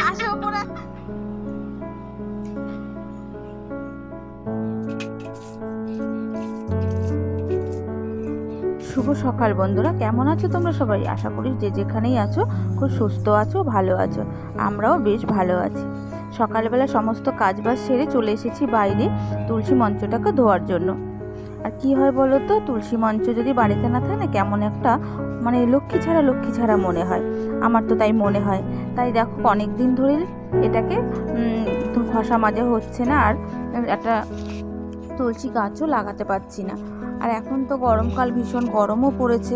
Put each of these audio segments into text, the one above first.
আসো উপরে। শুভ সকাল বন্ধুরা, কেমন আছো তোমরা সবাই? আশা করি যে যেখানেই আছো খুব সুস্থ আছো, ভালো আছো। আমরাও বেশ ভালো আছি। সকালবেলা সমস্ত কাজবাজ সেরে চলে এসেছি বাইরে তুলসী মঞ্চটাকে ধোয়ার জন্য। আর কি হয় বলো তো, তুলসী মঞ্চ যদি বাড়িতে না থাকে না, কেমন একটা মানে লক্ষ্মী ছাড়া মনে হয়। আমার তো তাই মনে হয়। তাই দেখো অনেক দিন ধরে এটাকে ঘষা মাজা হচ্ছে না, আর একটা তুলসী গাছও লাগাতে পারছি না। আর এখন তো গরমকাল, ভীষণ গরমও পড়েছে।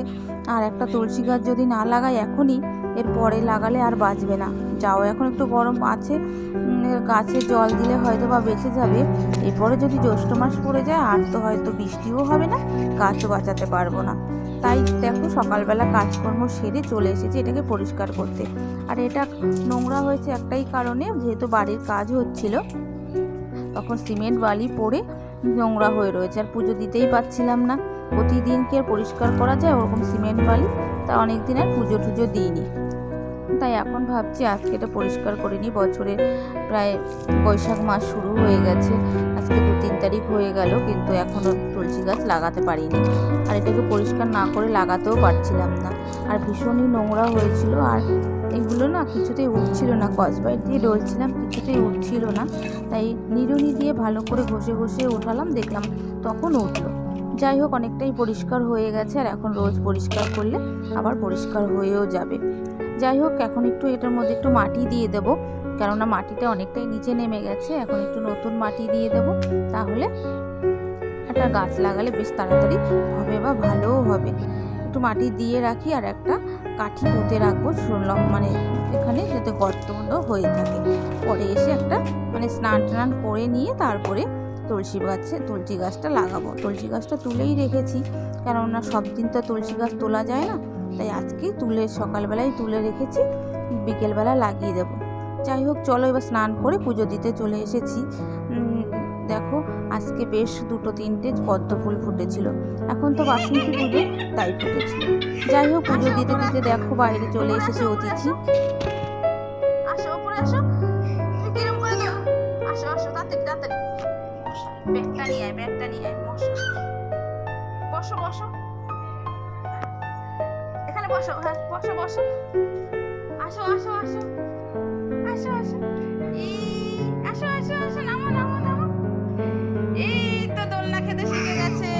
আর একটা তুলসী গাছ যদি না লাগাই এখনই, এর পরে লাগালে আর বাঁচবে না। যাও এখন একটু গরম আছে, গাছে জল দিলে হয়তো বা বেঁচে যাবে। এরপরে যদি জ্যৈষ্ঠ মাস পড়ে যায় আর তো হয়তো বৃষ্টিও হবে না, গাছও বাঁচাতে পারবো না। তাই দেখো সকালবেলা কাজকর্ম সেরে চলে এসেছি এটাকে পরিষ্কার করতে। আর এটা নোংরা হয়েছে একটাই কারণে, যেহেতু বাড়ির কাজ হচ্ছিল তখন সিমেন্ট বালি পড়ে নোংরা হয়ে রয়েছে, আর পুজো দিতেই পারছিলাম না। প্রতিদিন কি আর পরিষ্কার করা যায় ওরকম সিমেন্ট বালি? তা অনেক দিন আর পুজো টুজো দিইনি। তাই এখন ভাবছি আজকে এটা পরিষ্কার করে নিই। বছরের প্রায় বৈশাখ মাস শুরু হয়ে গেছে, আজকে 2-3 তারিখ হয়ে গেল, কিন্তু এখনও তুলসী গাছ লাগাতে পারিনি। আর এটাকে পরিষ্কার না করে লাগাতেও পারছিলাম না, আর ভীষণই নোংরা হয়েছিল। আর এগুলো না কিছুতেই উঠছিল না, কসবাইট দিয়ে ডলছিলাম কিছুতেই উঠছিল না। তাই নিড়ুনি দিয়ে ভালো করে ঘষে ঘষে উঠালাম, দেখলাম তখন উঠলো। যাই হোক, অনেকটাই পরিষ্কার হয়ে গেছে। আর এখন রোজ পরিষ্কার করলে আবার পরিষ্কার হয়েও যাবে। যাই হোক, এখন একটু এটার মধ্যে একটু মাটি দিয়ে দেব, কেননা মাটিটা অনেকটাই নিচে নেমে গেছে। এখন একটু নতুন মাটি দিয়ে দেব, তাহলে একটা গাছ লাগালে বেশ তাড়াতাড়ি হবে বা ভালোও হবে। একটু মাটি দিয়ে রাখি, আর একটা কাঠি পুঁতে রাখবো শুনলাম, মানে এখানে যাতে গর্ত হয়ে থাকে। পরে এসে একটা মানে স্নান টান করে নিয়ে তারপরে তুলসী গাছটা লাগাবো। তুলসী গাছটা তুলেই রেখেছি, কেননা সব দিন তো তুলসী গাছ তোলা যায় না। তাই আজকেই সকালবেলায় তুলে রেখেছি, বিকেলবেলা লাগিয়ে দেবো। যাই হোক, চলো এবার স্নান করে পুজো দিতে চলে এসেছি। দেখো আজকে বেশ 2-3টে পদ্ম ফুল ফুটেছিল, এখন তো বাসন্তী পুজো তাই ফুটেছিল। যাই হোক, পুজো দিতে দিতে দেখো বাইরে চলে এসেছে অতিথি। আসো উপরে আসো, কিরম করে দাও, আসো আসো তাড়াতাড়ি তাড়াতাড়ি, ব্যাগটা নিয়ে আয় বসো বসো, এখানে বসো, হ্যাঁ বসো বসো, আসো আসো আসো আসো আসো, আসো আসো আসো, নামো নামো নামো। এই তো দোলনা খেতে শিখে গেছে,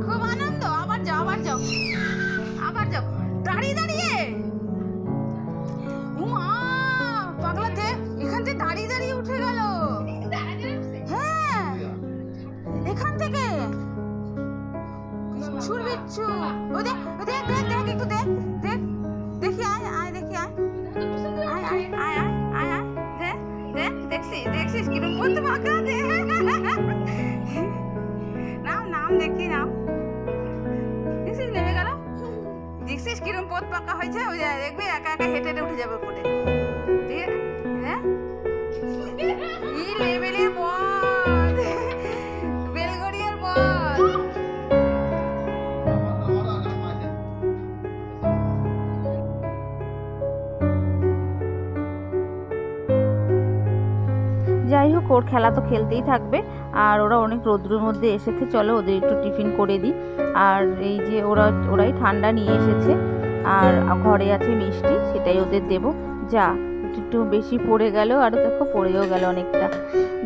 খুব আনন্দ। আবার যাও আবার যাও আবার যাও, দাঁড়িয়ে দাঁড়িয়ে, উমা পাগলা দেখ, এখান থেকে দাঁড়িয়ে দাঁড়িয়ে উঠে গেল। হ্যাঁ, এখান থেকে বিচ্ছুর বিচ্ছু, ও দেখ ও দেখ দেখ দেখ, একটু দেখ দেখ, দেখি আয় আয়, দেখি আয় আয় আয় আয় আয় আয় আয়, দেখ দেখ, দেখছিস কিরম বলতে পাকা, দেখ নাম দেখি, নাম দেখছিস নেমে গেল, দেখছিস কিরম পথ পাকা হয়েছে। ওই দেখবি একা একা হেঁটে হেঁটে উঠে যাবে উপরে, ঠিক আছে? হ্যাঁ, কি লেভেলের পথ, বেলগড়িয়ার পথ। যাই হোক, ওর খেলা তো খেলতেই থাকবে। আর ওরা অনেক রোদ্রের মধ্যে এসেছে, চলো ওদের একটু টিফিন করে দিই। আর এই যে ওরাই ঠান্ডা নিয়ে এসেছে, আর ঘরে আছে মিষ্টি, সেটাই ওদের দেবো। যা একটু বেশি পড়ে গেল, আর দেখো পড়েও গেল অনেকটা।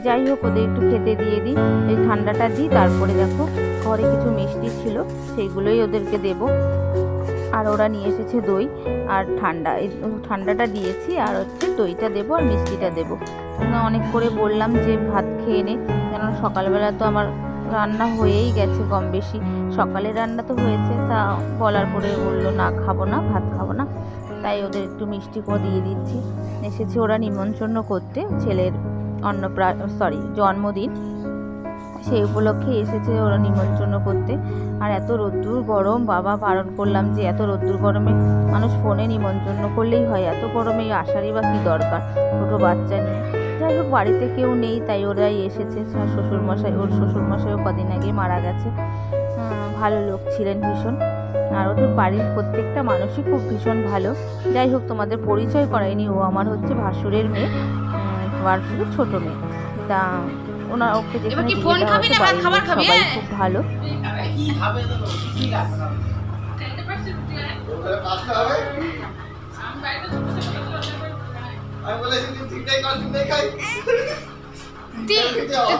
যাই হোক, ওদের একটু খেতে দিয়ে দিই, এই ঠান্ডাটা দিই। তারপরে দেখো ঘরে কিছু মিষ্টি ছিল, সেইগুলোই ওদেরকে দেবো। আর ওরা নিয়ে এসেছে দই আর ঠান্ডা, এই ঠান্ডাটা দিয়েছি, আর হচ্ছে দইটা দেবো আর মিষ্টিটা দেবো। অনেক করে বললাম যে ভাত খেয়ে নে, কেননা সকালবেলা তো আমার রান্না হয়েই গেছে কম বেশি, সকালে রান্না তো হয়েছে। তা বলার পরে বললো না খাবো না, ভাত খাবো না। তাই ওদের একটু মিষ্টি করে দিয়ে দিচ্ছি। এসেছে ওরা নিমন্ত্রণ করতে, ছেলের জন্মদিন, সেই উপলক্ষে এসেছে ওরা নিমন্ত্রণ করতে। আর এত রোদ্দুর গরম, বাবা বারণ করলাম যে এত রোদ্দুর গরমে মানুষ ফোনে নিমন্ত্রণ করলেই হয়, এত গরমে আসারই বা কী দরকার ছোটো বাচ্চা নিয়ে। যাই হোক, বাড়িতে কেউ নেই, তাই ওরাই এসেছে। ওর শ্বশুরমশাইও কদিন আগে মারা গেছে, ভালো লোক ছিলেন ভীষণ। আর ওদের বাড়ির প্রত্যেকটা মানুষই খুব ভীষণ ভালো। যাই হোক, তোমাদের পরিচয় করায়নি, ও আমার হচ্ছে ভাসুরের মেয়ে, ভাসুরের ছোট মেয়ে। তা ওকে যেখানে সবাই খুব ভালো।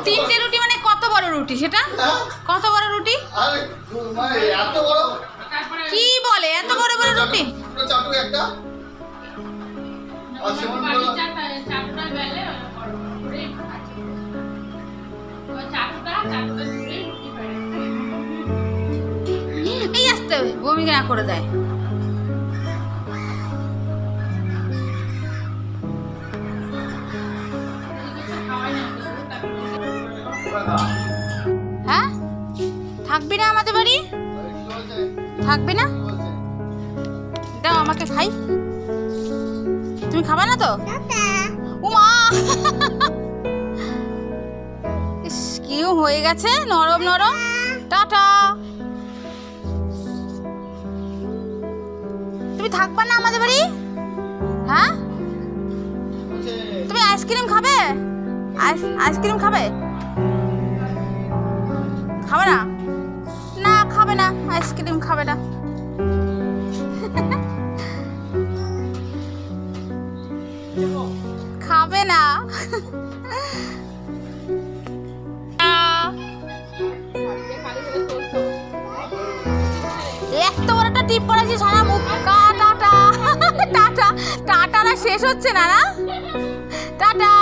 তিনটে রুটি মানে কত বড় রুটি সেটা? কত বড় রুটি? কি বলে এত বড় বড় রুটি? এই আসতে বমি না করে দেয়। হ্যাঁ, থাকবি না আমাদের বাড়ি? থাকবে না? দাও আমাকে খাই। তুমি খাবা না তো? উমা কি হয়ে গেছে, নরম নরম। টাটা। তুমি থাকবা না আমাদের বাড়ি? হ্যাঁ, তুমি আইসক্রিম খাবে? আইসক্রিম খাবে? খাবে না? না খাবে না, আইসক্রিম খাবে না। খাবে না। এত বড় একটা টিপ পড়েছি, সারা মুখ টাটা টাটা টাটা না শেষ হচ্ছে না না। টাটা।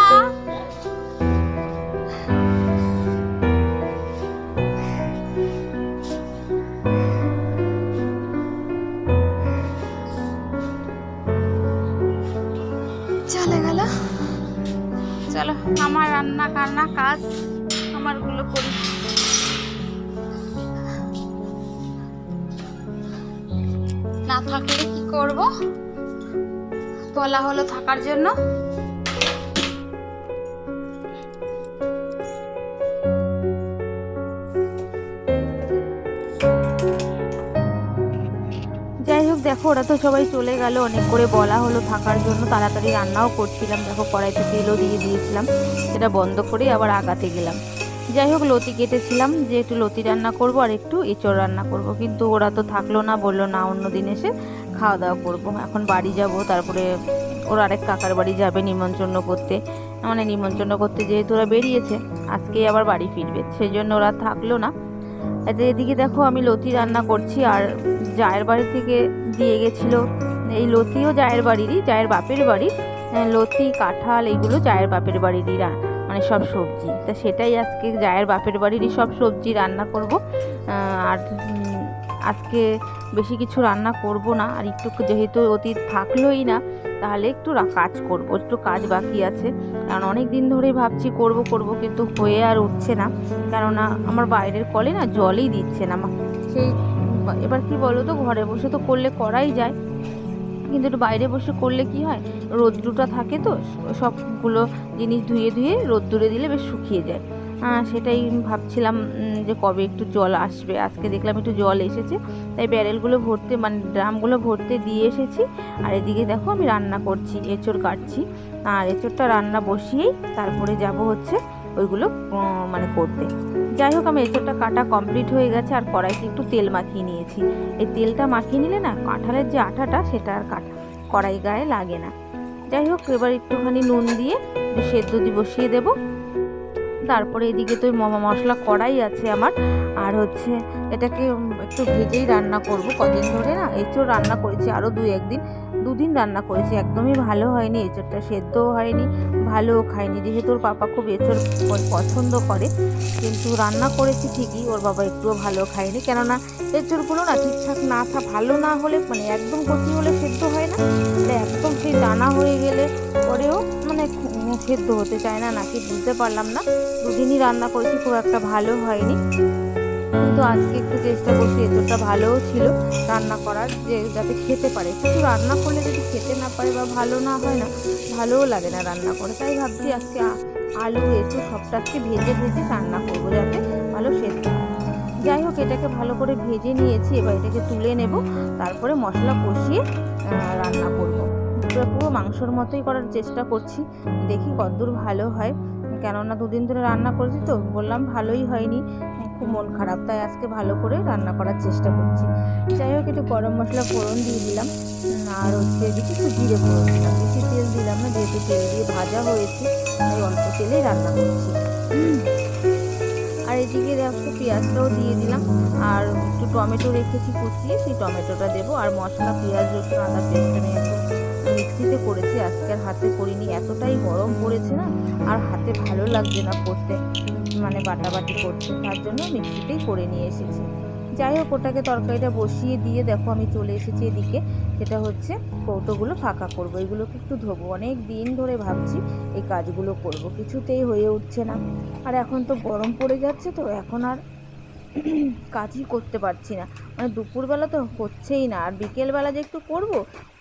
চলে গেল। চলো আমার রান্না কান্না কাজ আমারগুলো করি। না থাকলে কি করব, বলা হলো থাকার জন্য। যাই হোক, দেখো ওরা তো সবাই চলে গেল, অনেক করে বলা হলো থাকার জন্য। তাড়াতাড়ি রান্নাও করছিলাম, দেখো কড়াইতে তেলও দিয়ে দিয়েছিলাম, সেটা বন্ধ করে আবার আগাতে গেলাম। যাই হোক, লতি কেটেছিলাম যে একটু লতি রান্না করব আর একটু এঁচড় রান্না করব, কিন্তু ওরা তো থাকলো না, বললো না অন্য দিন এসে খাওয়া দাওয়া করবো। এখন বাড়ি যাব, তারপরে ওরা আরেক কাকার বাড়ি যাবে নিমন্ত্রণ করতে, মানে নিমন্ত্রণ করতে যেহেতু ওরা বেরিয়েছে, আজকে আবার বাড়ি ফিরবে, সেই জন্য ওরা থাকলো না। এদিকে দেখো আমি লতি রান্না করছি, আর জায়ের বাড়ি থেকে দিয়ে গেছিলো এই লতিও জায়ের বাড়িরই, জায়ের বাপের বাড়ি। লতি কাঁঠাল এগুলো জায়ের বাপের বাড়িরই, মানে সব সবজি। তা সেটাই আজকে জায়ের বাপের বাড়িরই সব সবজি রান্না করব। আর আজকে বেশি কিছু রান্না করব না, আর একটু যেহেতু অতীত থাকলোই না, তাহলে একটু কাজ করব, একটু কাজ বাকি আছে। কারণ অনেক দিন ধরেই ভাবছি করব করব, কিন্তু হয়ে আর উঠছে না, কেননা আমার বাইরের কলে না জলই দিচ্ছে না। সেই এবার কি বলো তো, ঘরে বসে তো করলে করাই যায়, কিন্তু একটু বাইরে বসে করলে কি হয়, রোদ্রুটা থাকে তো, সবগুলো জিনিস ধুয়ে ধুয়ে রোদ্দুরে দিলে বেশ শুকিয়ে যায়। সেটাই ভাবছিলাম যে কবে একটু জল আসবে। আজকে দেখলাম একটু জল এসেছে, তাই ব্যারেলগুলো ভরতে, মানে ড্রামগুলো ভরতে দিয়ে এসেছি। আর এদিকে দেখো আমি রান্না করছি, এঁচড় কাটছি। আর এঁচড়টা রান্না বসিয়েই তারপরে যাব হচ্ছে ওইগুলো মানে করতে। যাই হোক, আমি এঁচড়টা কাটা কমপ্লিট হয়ে গেছে, আর কড়াইতে একটু তেল মাখিয়ে নিয়েছি। এই তেলটা মাখিয়ে নিলে না কাঁঠালের যে আঠাটা সেটা আর কড়াই গায়ে লাগে না। যাই হোক, এবার একটুখানি নুন দিয়ে সেদ্ধ দিয়ে বসিয়ে দেবো। তারপরে এদিকে তো মশলা কড়াই আছে আমার, আর হচ্ছে এটাকে একটু ভেজেই রান্না করব। কদিন ধরে না এঁচড় রান্না করেছি, আরও দুদিন রান্না করেছি, একদমই ভালো হয়নি, এঁচড়টা সেদ্ধও হয়নি, ভালোও খায়নি। যেহেতু ওর পাপা খুব এঁচড় পছন্দ করে, কিন্তু রান্না করেছি ঠিকই, ওর বাবা একটুও ভালো খায়নি। কেননা এঁচড়গুলো না ঠিকঠাক ভালো না হলে, মানে একদম কচি হলে সেদ্ধ হয় না, একদম সেই দানা হয়ে গেলে পরেও মানে সেদ্ধ হতে চায় না, নাকি বুঝতে পারলাম না। দুদিনই রান্না করেছি, খুব একটা ভালো হয়নি, কিন্তু আজকে একটু চেষ্টা করছি এঁচড়টা ভালোও ছিল রান্না করার, যে যাতে খেতে পারে। কিছু রান্না করলে যদি খেতে না পারে বা ভালো না হয় না, ভালোও লাগে না রান্না করে। তাই ভাবছি আজকে আলু এঁচড় সবটাকে ভেজে ভেজে রান্না করবো, যাতে ভালো সেদ্ধ হয়। যাই হোক, এটাকে ভালো করে ভেজে নিয়েছি। এবার এটাকে তুলে নেব, তারপরে মশলা কষিয়ে রান্না করব। পুরো মাংসর মতোই করার চেষ্টা করছি, দেখি কতদূর ভালো হয়। কেননা দুদিন ধরে রান্না করেছি তো, বললাম ভালোই হয়নি, খুব মন খারাপ, তাই আজকে ভালো করে রান্না করার চেষ্টা করছি। যাই হোক, একটু গরম মশলা ফোড়ন দিয়ে দিলাম, আর হচ্ছে এদিকে একটু জিরে ফোড়ন দিলাম। বেশি তেল দিলাম না, যেহেতু তেল দিয়ে ভাজা হয়েছে, তাই অল্প তেলেই রান্না করছি। আর এদিকে দেখো পেঁয়াজটাও দিয়ে দিলাম, আর একটু টমেটো রেখেছি কুচিয়ে, সেই টমেটোটা দেবো। আর মশলা, পেঁয়াজ, রসুন, আদা পেস্ট আমি একটু মিক্সিতে করেছি, আজকে আর হাতে করিনি, এতটাই গরম পড়েছে না, আর হাতে ভালো লাগছে না করতে, মানে বাটাবাটি করতে, তার জন্য মিক্সিতেই করে নিয়ে এসেছি। যাই হোক, ওটাকে তরকারিটা বসিয়ে দিয়ে দেখো আমি চলে এসেছি এদিকে, যেটা হচ্ছে কৌটোগুলো ফাঁকা করব। এগুলোকে একটু ধোবো, অনেক দিন ধরে ভাবছি এই কাজগুলো করব, কিছুতেই হয়ে উঠছে না। আর এখন তো গরম পড়ে যাচ্ছে, তো এখন আর কাজই করতে পারছি না, মানে দুপুরবেলা তো হচ্ছেই না, আর বিকেলবেলা যে একটু করব,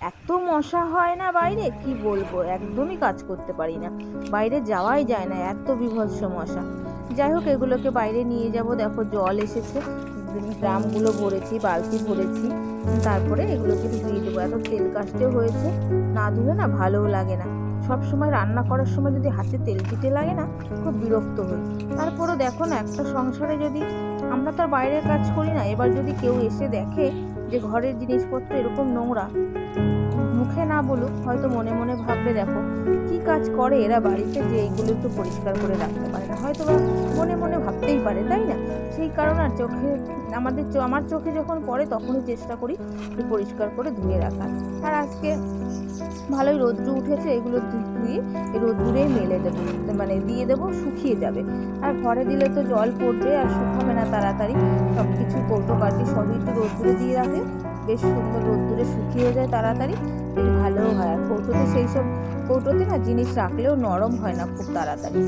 এত মশা হয় না বাইরে, কি বলবো, একদমই কাজ করতে পারি না, বাইরে যাওয়াই যায় না, এত বীভৎস মশা। যাই হোক, এগুলোকে বাইরে নিয়ে যাব। দেখো জল এসেছে, ড্রামগুলো ভরেছি, বালতি ভরেছি, তারপরে এগুলোকে ধুয়ে দেবো। এত তেল কাস্টে হয়েছে, না ধুলে না ভালোও লাগে না। সব সময় রান্না করার সময় যদি হাতে তেল চিটে লাগে না, খুব বিরক্ত হই। তারপরও দেখো না, একটা সংসারে যদি আমরা তো আর বাইরের কাজ করি না, এবার যদি কেউ এসে দেখে যে ঘরের জিনিসপত্র এরকম নোংরা, মুখে না বলুক, হয়তো মনে মনে ভাববে দেখো কি কাজ করে এরা বাড়িতে, যে এইগুলো একটু পরিষ্কার করে রাখতে পারে না, হয়তো বা মনে মনে ভাবতেই পারে, তাই না? সেই কারণে আর চোখে আমার চোখে যখন পড়ে, তখনই চেষ্টা করি একটু পরিষ্কার করে ধুয়ে রাখার। আর আজকে ভালোই রোদ্রু উঠেছে, এগুলো ধুয়ে রোদ্দুরেই মেলে দেবো, মানে দিয়ে দেবো, শুকিয়ে যাবে। আর ঘরে দিলে তো জল পড়বে আর শুকাবে না তাড়াতাড়ি, সব কিছু কৌটো কাটি সবই একটু রোদ্দুরে দিয়ে রাখে, বেশ সুন্দর রোদ্দুরে শুকিয়ে যায় তাড়াতাড়ি, বেশ ভালোও হয়। আর কৌটোতে সেই সব কৌটোতে না জিনিস রাখলেও নরম হয় না খুব তাড়াতাড়ি,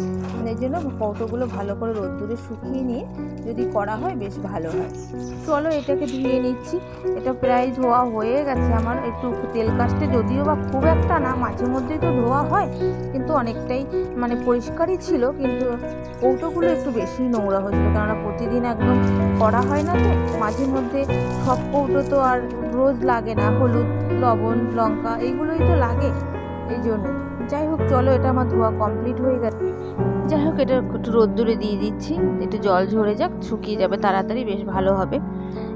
এই জন্য কৌটোগুলো ভালো করে রোদ্দুরে শুকিয়ে নিয়ে যদি করা হয় বেশ ভালো হয়। চলো এটাকে ধুয়ে নিচ্ছি, এটা প্রায় ধোয়া হয়ে গেছে আমার, একটু তেল কাস্টে, যদিও বা খুব একটা না, মাঝে মধ্যেই তো ধোয়া হয়, কিন্তু অনেকটাই মানে পরিষ্কারই ছিল, কিন্তু কৌটোগুলো একটু বেশি নোংরা হয়েছিল, কেননা প্রতিদিন একদম করা হয় না, তো মাঝে মধ্যে সব কৌটো তো আর রোজ লাগে না, হলুদ, লবণ, লঙ্কা এইগুলোই তো লাগে, এই জন্য। যাই হোক, চলো এটা আমার ধোয়া কমপ্লিট হয়ে গেছে। যাই হোক, এটা একটু রোদ্দুরে দিয়ে দিচ্ছি, একটু জল ঝরে যাক, শুকিয়ে যাবে তাড়াতাড়ি, বেশ ভালো হবে।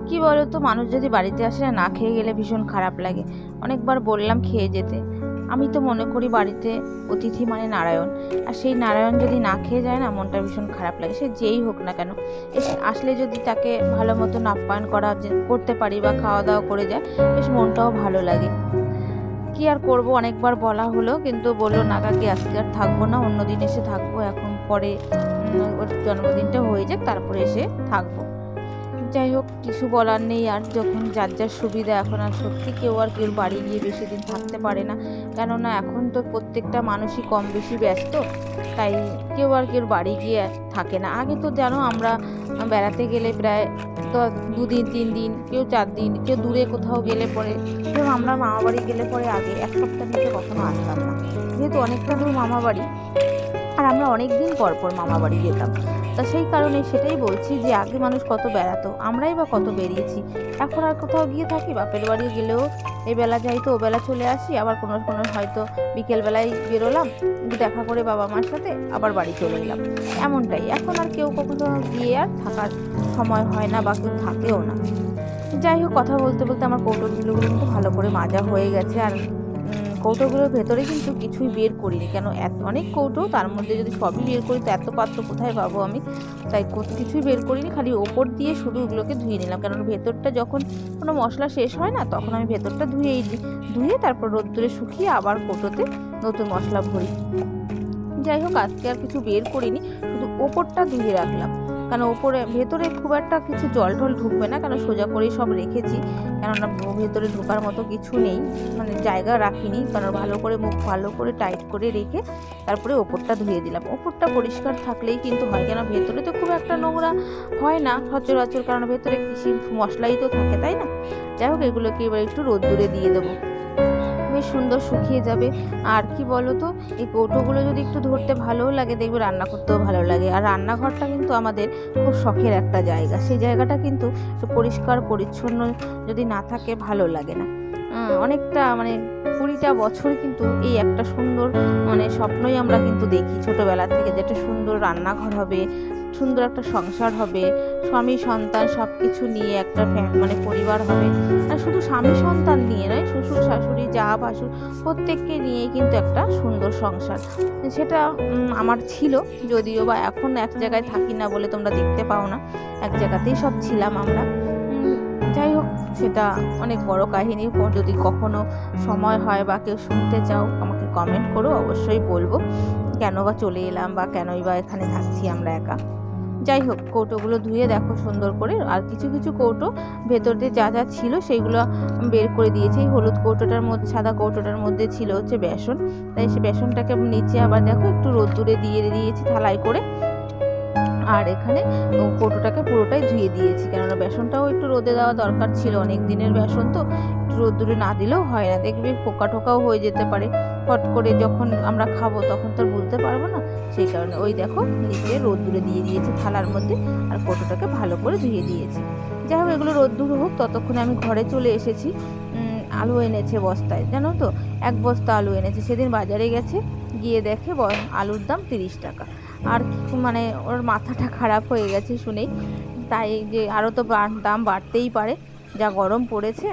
কি বলো তো, মানুষ যদি বাড়িতে আসে না খেয়ে গেলে ভীষণ খারাপ লাগে। অনেকবার বললাম খেয়ে যেতে, আমি তো মনে করি বাড়িতে অতিথি মানে নারায়ণ, আর সেই নারায়ণ যদি না খেয়ে যায় না, মনটা ভীষণ খারাপ লাগে। সে যেই হোক না কেন, আসলে যদি তাকে ভালো মতন আপ্যায়ন করতে পারি বা খাওয়া দাওয়া করে যায়, বেশ মনটাও ভালো লাগে। কি আর করব, অনেকবার বলা হলো, কিন্তু বললো না কাকি আজকে আর থাকবো না, অন্য দিন এসে থাকবো, এখন পরে ওর জন্মদিনটা হয়ে যাক, তারপরে এসে থাকবো। যাই হোক, কিছু বলার নেই, আর যখন যার যার সুবিধা, এখন আর সত্যি কেউ বাড়ি গিয়ে বেশি দিন থাকতে পারে না, কেননা এখন তো প্রত্যেকটা মানুষই কম বেশি ব্যস্ত, তাই কেউ বাড়ি গিয়ে থাকে না। আগে তো জানো, আমরা বেড়াতে গেলে প্রায় তো 2 দিন 3 দিন, কেউ 4 দিন, কেউ দূরে কোথাও গেলে পরে, যেমন আমরা মামা বাড়ি গেলে পরে আগে 1 সপ্তাহ নিচে কখনো আসতাম না, যেহেতু অনেকটা দূর মামা বাড়ি, আর আমরা অনেক দিন পর পর মামা বাড়ি যেতাম। তা সেই কারণে সেটাই বলছি যে আগে মানুষ কত বেড়াতো, আমরাই বা কত বেরিয়েছি। এখন আর কোথাও গিয়ে থাকি, বাপের বাড়ি গেলেও এই বেলা যাই তো ও বেলা চলে আসি, আবার কোনো হয়তো বিকেলবেলায় বেরোলাম, দেখা করে বাবা মার সাথে, আবার বাড়ি চলে এলাম, এমনটাই। এখন আর কেউ কখনো গিয়ে আর থাকার সময় হয় না, বা কেউ থাকেও না। যাই হোক, কথা বলতে বলতে আমার কৌটোগুলো কিন্তু ভালো করে মাজা হয়ে গেছে। আর কৌটোগুলোর ভেতরে কিন্তু কিছুই বের করিনি, কেন অনেক কৌটো, তার মধ্যে যদি সবই বের করি তো এত পাত্র কোথায় পাবো আমি, তাই কিছুই বের করিনি, খালি ওপর দিয়ে শুধু ওগুলোকে ধুয়ে নিলাম, কেন ভেতরটা যখন কোনো মশলা শেষ হয় না, তখন আমি ভেতরটা ধুয়েই দিই, ধুয়ে তারপর রোদ্দুরে শুকিয়ে আবার কৌটোতে নতুন মশলা ভরি। যাই হোক, আজকে আর কিছু বের করিনি, শুধু ওপরটা ধুয়ে রাখলাম, কারণ ভেতরে খুব একটা কিছু জল টল ঢুকবে না, কারণ সোজা করেই সব রেখেছি, কেননা ভেতরে ঢোকার মতো কিছু নেই, মানে জায়গা রাখিনি, কারণ ভালো করে মুখ ভালো করে টাইট করে রেখে তারপরে ওপরটা ধুয়ে দিলাম। ওপরটা পরিষ্কার থাকলেই কিন্তু হয়, কেন ভেতরে তো খুব একটা নোংরা হয় না সচরাচর, কারণ ভেতরে কৃষি মশলাই তো থাকে, তাই না? যাই হোক, এগুলোকে এবার একটু রোদ্দুরে দিয়ে দেবো, বেশ সুন্দর শুকিয়ে যাবে। আর কি বলো তো, এই কৌটোগুলো যদি একটু ধরতে ভালোও লাগে, দেখবে রান্না করতেও ভালো লাগে। আর রান্নাঘরটা কিন্তু আমাদের খুব শখের একটা জায়গা, সেই জায়গাটা কিন্তু একটু পরিষ্কার পরিচ্ছন্ন যদি না থাকে ভালো লাগে না। অনেকটা মানে 20টা বছর কিন্তু এই একটা সুন্দর মানে স্বপ্নই আমরা কিন্তু দেখি ছোটোবেলা থেকে, যে একটা সুন্দর রান্নাঘর হবে, সুন্দর একটা সংসার হবে, স্বামী সন্তান সব কিছু নিয়ে একটা মানে পরিবার হবে। আর শুধু স্বামী সন্তান নিয়ে নয়, শ্বশুর শাশুড়ি যা ভাসুর প্রত্যেককে নিয়ে কিন্তু একটা সুন্দর সংসার, সেটা আমার ছিল। যদিও বা এখন এক জায়গায় থাকি না বলে তোমরা দেখতে পাও না, এক জায়গাতেই সব ছিলাম আমরা। যাই হোক, সেটা অনেক বড় কাহিনী। যদি কখনো সময় হয় বা কেউ শুনতে চাও আমাকে কমেন্ট করো, অবশ্যই বলবো কেন বা চলে এলাম বা কেনই বা এখানে থাকছি আমরা একা। যাই হোক, কৌটোগুলো ধুয়ে দেখো সুন্দর করে। আর কিছু কিছু কৌটো ভেতর দিয়ে যা যা ছিল সেইগুলো বের করে দিয়েছি। এই হলুদ কৌটোটার মধ্যে, সাদা কৌটোটার মধ্যে ছিল হচ্ছে বেসন, তাই সে বেসনটাকে নিচে আবার দেখো একটু রোদ্দুরে দিয়ে দিয়েছি থালাই করে। আর এখানে কৌটোটাকে পুরোটাই ধুয়ে দিয়েছি, কেননা বেসনটাও একটু রোদে দেওয়া দরকার ছিল, অনেক দিনের বেসন তো, একটু রোদ্দুরে না দিলেও হয় না, দেখবি পোকা টোকাও হয়ে যেতে পারে। ফট করে যখন আমরা খাবো তখন তো আর বুঝতে পারবো না, সেই কারণে ওই দেখো নিচে রোদ্দুরে দিয়ে দিয়েছি থালার মধ্যে, আর কৌটোটাকে ভালো করে ধুয়ে দিয়েছি। যাই হোক, এগুলো রোদ্দুর হোক, ততক্ষণে আমি ঘরে চলে এসেছি। আলু এনেছে বস্তায়, জানো তো, 1 বস্তা আলু এনেছে। সেদিন বাজারে গেছে, গিয়ে দেখে আলুর দাম 30 টাকা। আর মানে ওর মাথাটা খারাপ হয়ে গেছে শুনেই, তাই যে আরও তো দাম বাড়তেই পারে, যা গরম পড়েছে,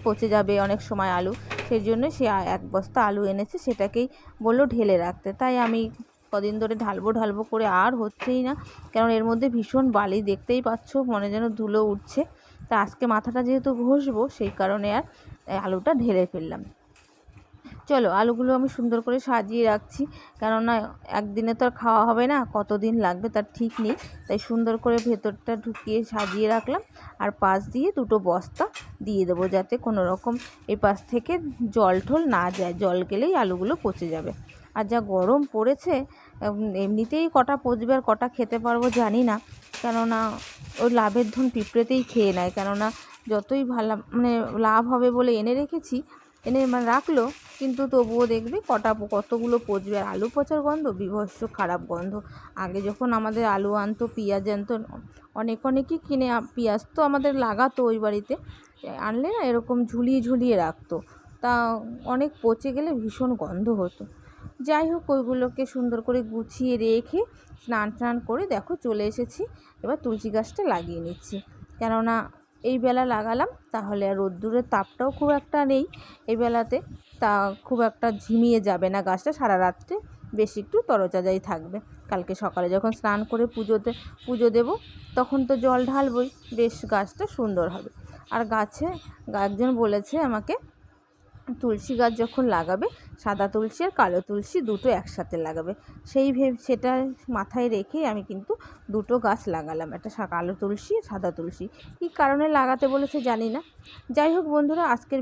পচে যাবে অনেক সময় আলু, সেই জন্য সে 1 বস্তা আলু এনেছে, সেটাকেই বললো ঢেলে রাখতে। তাই আমি কদিন ধরে ঢালবো করে আর হচ্ছেই না, কারণ এর মধ্যে ভীষণ বালি, দেখতেই পাচ্ছ, মনে যেন ধুলো উঠছে। তা আজকে মাথাটা যেহেতু ঘষবো, সেই কারণে আর আলুটা ঢেলে ফেললাম। চলো, আলুগুলো আমি সুন্দর করে সাজিয়ে রাখছি, কেননা একদিনে তো আর খাওয়া হবে না, কতদিন লাগবে তার ঠিক নেই। তাই সুন্দর করে ভেতরটা ঢুকিয়ে সাজিয়ে রাখলাম। আর পাশ দিয়ে 2টো বস্তা দিয়ে দেবো, যাতে কোনো রকম এই পাশ থেকে জল ঠল না যায়, জল গেলেই আলুগুলো পচে যাবে। আর যা গরম পড়েছে, এমনিতেই কটা পচবে আর কটা খেতে পারবো জানি না, কেননা ওই লাভের ধন পিঁপড়েতেই খেয়ে নেয়। কেননা যতই ভালো মানে লাভ হবে বলে এনে রেখেছি, এনে মানে রাখলো, কিন্তু তবুও দেখবে কতগুলো পচবে। আর আলু পচার গন্ধ বিভৎস খারাপ গন্ধ। আগে যখন আমাদের আলু আনতো, পেঁয়াজ আনতো, অনেকই কিনে পেঁয়াজ তো আমাদের লাগাতো ওই বাড়িতে, আনলে না এরকম ঝুলিয়ে রাখতো, তা অনেক পচে গেলে ভীষণ গন্ধ হতো। যাই হোক, ওইগুলোকে সুন্দর করে গুছিয়ে রেখে স্নান করে দেখো চলে এসেছি। এবার তুলসী গাছটা লাগিয়ে নিচ্ছি, কেননা এই বেলা লাগালাম, তাহলে আর রোদ্দুরের তাপটাও খুব একটা নেই এই বেলাতে, তা খুব একটা ঝিমিয়ে যাবে না গাছটা, সারা রাত্রে বেশ একটু তরতাজাই থাকবে। কালকে সকালে যখন স্নান করে পুজো দেব, তখন তো জল ঢালবই, বেশ গাছটা সুন্দর হবে। আর গাছে একজন বলেছে আমাকে, তুলসী গাছ যখন লাগাবে, সাদা তুলসী আর কালো তুলসী দুটো একসাথে লাগাবে। সেটা মাথায় রেখেই আমি কিন্তু 2টো গাছ লাগালাম, একটা কালো তুলসী, সাদা তুলসী। কী কারণে লাগাতে বলেছে জানি না। যাই হোক বন্ধুরা, আজকের